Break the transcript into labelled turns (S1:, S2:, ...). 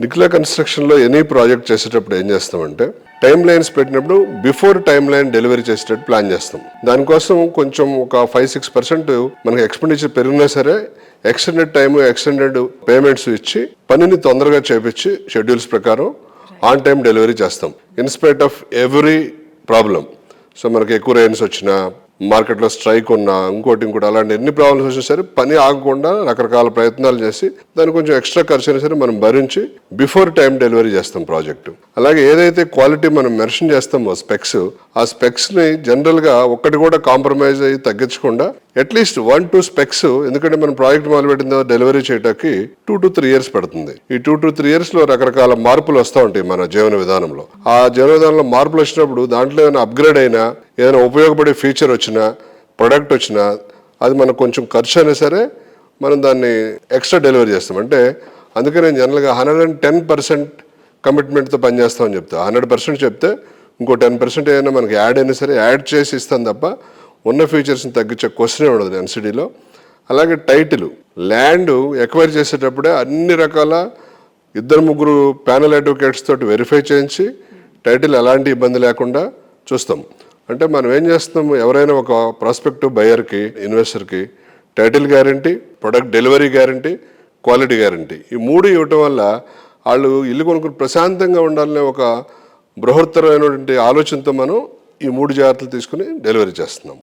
S1: నిఖిల కన్స్ట్రక్షన్లో any project చేసేటప్పుడు ఏం చేస్తామంటే టైమ్ లైన్స్ పెట్టినప్పుడు బిఫోర్ టైమ్ లైన్ డెలివరీ చేసేటట్టు ప్లాన్ చేస్తాం. దానికోసం కొంచెం ఒక 5-6% మనకి ఎక్స్పెండిచర్ పెరిగినా సరే ఎక్స్టెండెడ్ టైము, ఎక్స్టెండెడ్ పేమెంట్స్ ఇచ్చి పనిని తొందరగా చేపించి షెడ్యూల్స్ ప్రకారం ఆన్ టైం డెలివరీ చేస్తాం. In spite of every problem. So మనకి ఎక్కువ రైన్స్ వచ్చినా, మార్కెట్లో స్ట్రైక్ ఉన్నా, ఇంకోటి అలాంటి ఎన్ని ప్రాబ్లమ్స్ వచ్చినా సరే పని ఆగకుండా రకరకాల ప్రయత్నాలు చేసి దానికి కొంచెం ఎక్స్ట్రా ఖర్చు అయినా సరే మనం భరించి బిఫోర్ టైం డెలివరీ చేస్తాం ప్రాజెక్టు. అలాగే ఏదైతే క్వాలిటీ మనం మెన్షన్ చేస్తామో స్పెక్స్, ఆ స్పెక్స్ని జనరల్గా ఒక్కటి కూడా కాంప్రమైజ్ అయ్యి తగ్గించకుండా అట్లీస్ట్ 1-2 స్పెక్స్, ఎందుకంటే మనం ప్రాజెక్ట్ మొదలుపెట్టిన డెలివరీ చేయడానికి 2 to 3 years పడుతుంది. ఈ 2 to 3 years లో రకరకాల మార్పులు వస్తూ ఉంటాయి మన జీవన విధానంలో. ఆ జీవన విధానంలో మార్పులు వచ్చినప్పుడు దాంట్లో ఏదైనా అప్గ్రేడ్ అయినా, ఏదైనా ఉపయోగపడే ఫీచర్ వచ్చినా, ప్రొడక్ట్ వచ్చినా అది మనకు కొంచెం ఖర్చు అయినా సరే మనం దాన్ని ఎక్స్ట్రా డెలివరీ చేస్తాం. అంటే అందుకే నేను జనరల్గా 110% కమిట్మెంట్తో పనిచేస్తామని చెప్తా. 100% చెప్తే ఇంకో 10% ఏదైనా మనకి యాడ్ అయినా సరే యాడ్ చేసి ఇస్తాను తప్ప ఉన్న ఫీచర్స్ని తగ్గించే క్వశ్చనే ఉండదు ఎన్సిడీలో. అలాగే టైటిల్, ల్యాండ్ ఎక్వైర్ చేసేటప్పుడే అన్ని రకాల 2-3 ప్యానల్ అడ్వకేట్స్ తోటి వెరిఫై చేయించి టైటిల్ ఎలాంటి ఇబ్బంది లేకుండా చూస్తాం. అంటే మనం ఏం చేస్తాం, ఎవరైనా ఒక ప్రాస్పెక్టివ్ బయర్కి, ఇన్వెస్టర్కి title guarantee, product delivery guarantee, quality guarantee, ఈ 3 ఇవ్వటం వల్ల వాళ్ళు ఇల్లు కొనుక్కుని ప్రశాంతంగా ఉండాలనే ఒక బృహత్తరమైనటువంటి ఆలోచనతో మనం ఈ 3 జాగ్రత్తలు తీసుకుని డెలివరీ చేస్తున్నాం.